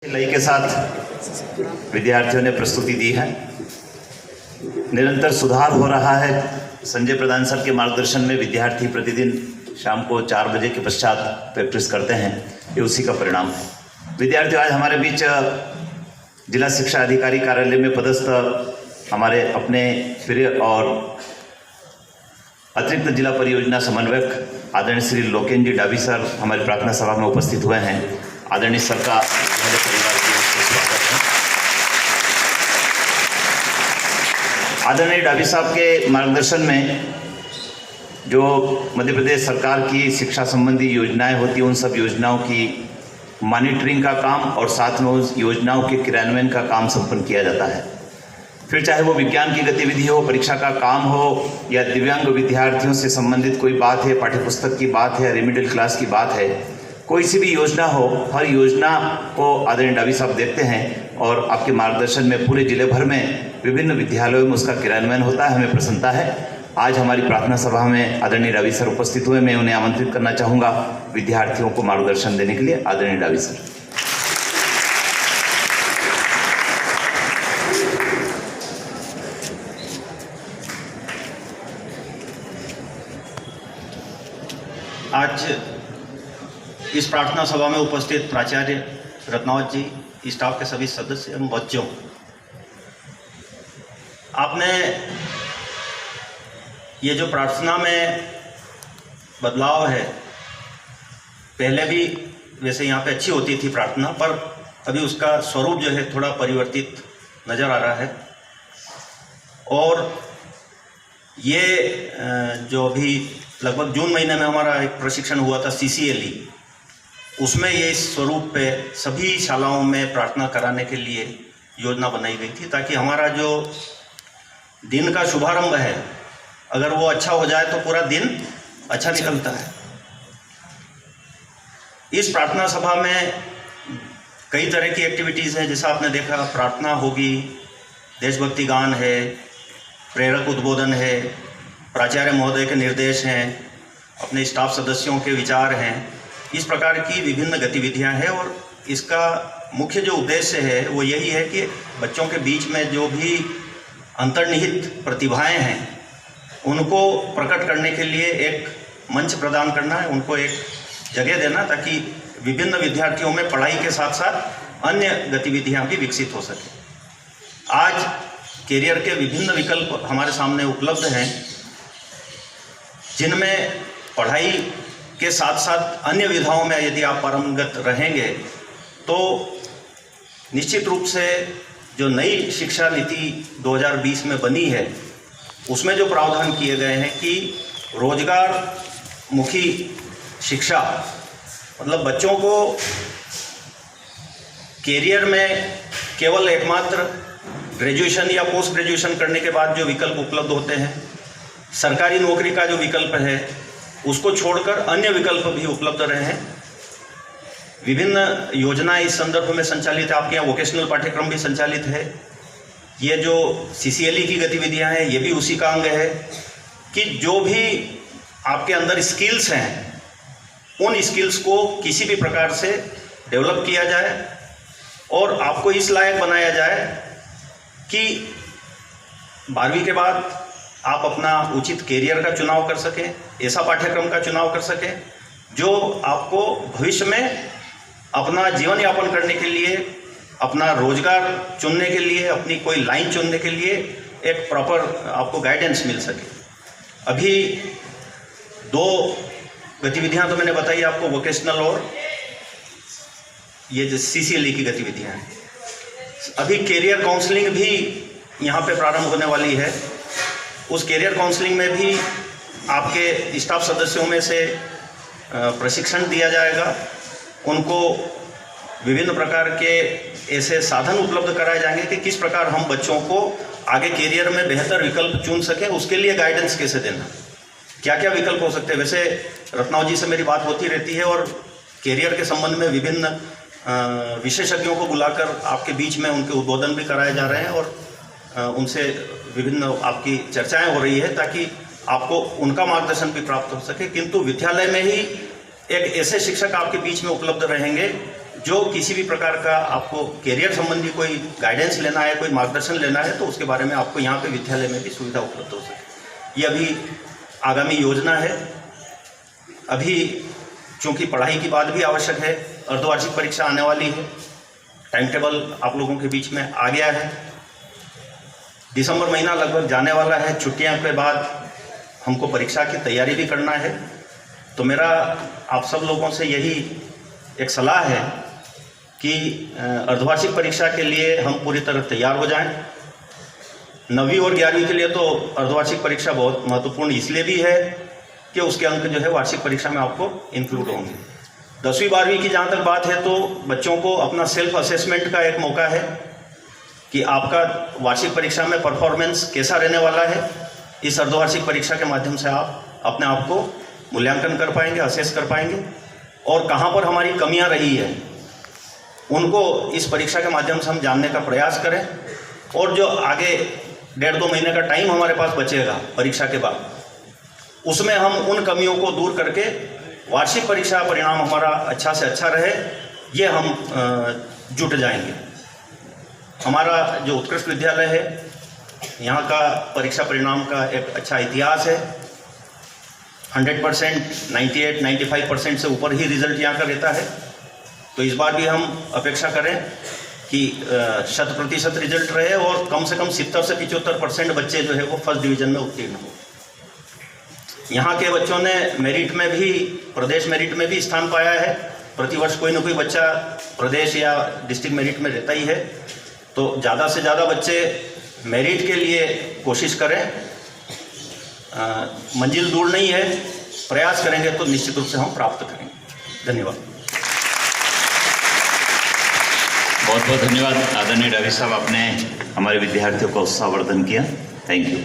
लय के साथ विद्यार्थियों ने प्रस्तुति दी है। निरंतर सुधार हो रहा है। संजय प्रधान सर के मार्गदर्शन में विद्यार्थी प्रतिदिन शाम को 4 बजे के पश्चात प्रैक्टिस करते हैं, ये उसी का परिणाम है। विद्यार्थियों, आज हमारे बीच जिला शिक्षा अधिकारी कार्यालय में पदस्थ हमारे अपने प्रिय और अतिरिक्त जिला परियोजना समन्वयक आदरणीय श्री लोकेन जी डाबी सर हमारी प्रार्थना सभा में उपस्थित हुए हैं। आदरणीय सर का हमारे परिवार की ओर से स्वागत है। आदरणीय डाबी साहब के मार्गदर्शन में जो मध्य प्रदेश सरकार की शिक्षा संबंधी योजनाएं होती हैं, उन सब योजनाओं की मॉनिटरिंग का काम और साथ में उस योजनाओं के क्रियान्वयन का काम संपन्न किया जाता है। फिर चाहे वो विज्ञान की गतिविधि हो, परीक्षा का काम हो, या दिव्यांग विद्यार्थियों से संबंधित कोई बात है, पाठ्यपुस्तक की बात है, रेमिडियल क्लास की बात है, कोई सी भी योजना हो, हर योजना को आदरणीय डाबी साहब देखते हैं और आपके मार्गदर्शन में पूरे जिले भर में विभिन्न विद्यालयों में उसका क्रियान्वयन होता है। हमें प्रसन्नता है। आज हमारी प्रार्थना सभा में आदरणीय डाबी सर उपस्थित हुए। मैं उन्हें आमंत्रित करना चाहूँगा विद्यार्थियों को मार्गदर्शन देने के लिए। आदरणीय डाबी सर। आज इस प्रार्थना सभा में उपस्थित प्राचार्य रत्नावत जी, स्टाफ के सभी सदस्य एवं बच्चों, आपने ये जो प्रार्थना में बदलाव है, पहले भी वैसे यहाँ पे अच्छी होती थी प्रार्थना, पर अभी उसका स्वरूप जो है थोड़ा परिवर्तित नज़र आ रहा है। और ये जो अभी लगभग जून महीने में हमारा एक प्रशिक्षण हुआ था CCLE, उसमें ये इस स्वरूप पे सभी शालाओं में प्रार्थना कराने के लिए योजना बनाई गई थी, ताकि हमारा जो दिन का शुभारंभ है, अगर वो अच्छा हो जाए तो पूरा दिन अच्छा निकलता है। इस प्रार्थना सभा में कई तरह की एक्टिविटीज़ हैं, जैसा आपने देखा, प्रार्थना होगी, देशभक्ति गान है, प्रेरक उद्बोधन है, प्राचार्य महोदय के निर्देश हैं, अपने स्टाफ सदस्यों के विचार हैं। इस प्रकार की विभिन्न गतिविधियां हैं और इसका मुख्य जो उद्देश्य है वो यही है कि बच्चों के बीच में जो भी अंतर्निहित प्रतिभाएं हैं उनको प्रकट करने के लिए एक मंच प्रदान करना है, उनको एक जगह देना, ताकि विभिन्न विद्यार्थियों में पढ़ाई के साथ साथ अन्य गतिविधियां भी विकसित हो सकें। आज कैरियर के विभिन्न विकल्प हमारे सामने उपलब्ध हैं, जिनमें पढ़ाई के साथ साथ अन्य विधाओं में यदि आप पारंगत रहेंगे तो निश्चित रूप से जो नई शिक्षा नीति 2020 में बनी है, उसमें जो प्रावधान किए गए हैं कि रोजगार मुखी शिक्षा, मतलब बच्चों को कैरियर में केवल एकमात्र ग्रेजुएशन या पोस्ट ग्रेजुएशन करने के बाद जो विकल्प उपलब्ध होते हैं, सरकारी नौकरी का जो विकल्प है, उसको छोड़कर अन्य विकल्प भी उपलब्ध रहे हैं। विभिन्न योजनाएं इस संदर्भ में संचालित है। आपके यहाँ वोकेशनल पाठ्यक्रम भी संचालित है। ये जो CCLE की गतिविधियां हैं, ये भी उसी का अंग है कि जो भी आपके अंदर स्किल्स हैं, उन स्किल्स को किसी भी प्रकार से डेवलप किया जाए और आपको इस लायक बनाया जाए कि 12वीं के बाद आप अपना उचित कैरियर का चुनाव कर सकें, ऐसा पाठ्यक्रम का चुनाव कर सकें जो आपको भविष्य में अपना जीवन यापन करने के लिए, अपना रोजगार चुनने के लिए, अपनी कोई लाइन चुनने के लिए एक प्रॉपर आपको गाइडेंस मिल सके। अभी 2 गतिविधियां तो मैंने बताई आपको, वोकेशनल और ये जो CCLE की गतिविधियां हैं। अभी कैरियर काउंसलिंग भी यहाँ पे प्रारंभ होने वाली है। उस कैरियर काउंसलिंग में भी आपके स्टाफ सदस्यों में से प्रशिक्षण दिया जाएगा। उनको विभिन्न प्रकार के ऐसे साधन उपलब्ध कराए जाएंगे कि किस प्रकार हम बच्चों को आगे कैरियर में बेहतर विकल्प चुन सकें, उसके लिए गाइडेंस कैसे देना, क्या क्या विकल्प हो सकते हैं। वैसे रत्नाव जी से मेरी बात होती रहती है और कैरियर के संबंध में विभिन्न विशेषज्ञों को बुलाकर आपके बीच में उनके उद्बोधन भी कराए जा रहे हैं और उनसे विभिन्न आपकी चर्चाएं हो रही है, ताकि आपको उनका मार्गदर्शन भी प्राप्त हो सके। किंतु विद्यालय में ही एक ऐसे शिक्षक आपके बीच में उपलब्ध रहेंगे जो किसी भी प्रकार का आपको करियर संबंधी कोई गाइडेंस लेना है, कोई मार्गदर्शन लेना है, तो उसके बारे में आपको यहाँ पे विद्यालय में भी सुविधा उपलब्ध हो सके। ये अभी आगामी योजना है। अभी चूँकि पढ़ाई की बात भी आवश्यक है, अर्धवार्षिक परीक्षा आने वाली है, टाइम टेबल आप लोगों के बीच में आ गया है। दिसंबर महीना लगभग जाने वाला है, छुट्टियां के बाद हमको परीक्षा की तैयारी भी करना है। तो मेरा आप सब लोगों से यही एक सलाह है कि अर्धवार्षिक परीक्षा के लिए हम पूरी तरह तैयार हो जाएं। 9वीं और 11वीं के लिए तो अर्धवार्षिक परीक्षा बहुत महत्वपूर्ण इसलिए भी है कि उसके अंक जो है वार्षिक परीक्षा में आपको इंक्लूड होंगे। 10वीं 12वीं की जहाँ तक बात है तो बच्चों को अपना सेल्फ असेसमेंट का एक मौका है कि आपका वार्षिक परीक्षा में परफॉर्मेंस कैसा रहने वाला है। इस अर्धवार्षिक परीक्षा के माध्यम से आप अपने आप को मूल्यांकन कर पाएंगे, असेस कर पाएंगे, और कहाँ पर हमारी कमियां रही है उनको इस परीक्षा के माध्यम से हम जानने का प्रयास करें। और जो आगे 1.5-2 महीने का टाइम हमारे पास बचेगा परीक्षा के बाद, उसमें हम उन कमियों को दूर करके वार्षिक परीक्षा परिणाम हमारा अच्छा से अच्छा रहे, ये हम जुट जाएंगे। हमारा जो उत्कृष्ट विद्यालय है, यहाँ का परीक्षा परिणाम का एक अच्छा इतिहास है। 100%, 98-95% से ऊपर ही रिजल्ट यहाँ का रहता है। तो इस बार भी हम अपेक्षा करें कि 100% रिजल्ट रहे और कम से कम 70 से 75% बच्चे जो है वो फर्स्ट डिवीज़न में उत्तीर्ण हो। यहाँ के बच्चों ने मेरिट में भी, प्रदेश मेरिट में भी स्थान पाया है। प्रतिवर्ष कोई ना कोई बच्चा प्रदेश या डिस्ट्रिक्ट मेरिट में रहता ही है। तो ज़्यादा से ज़्यादा बच्चे मेरिट के लिए कोशिश करें। मंजिल दूर नहीं है, प्रयास करेंगे तो निश्चित रूप से हम प्राप्त करेंगे। धन्यवाद। बहुत बहुत धन्यवाद आदरणीय डावी साहब, आपने हमारे विद्यार्थियों का उत्साहवर्धन किया। Thank you.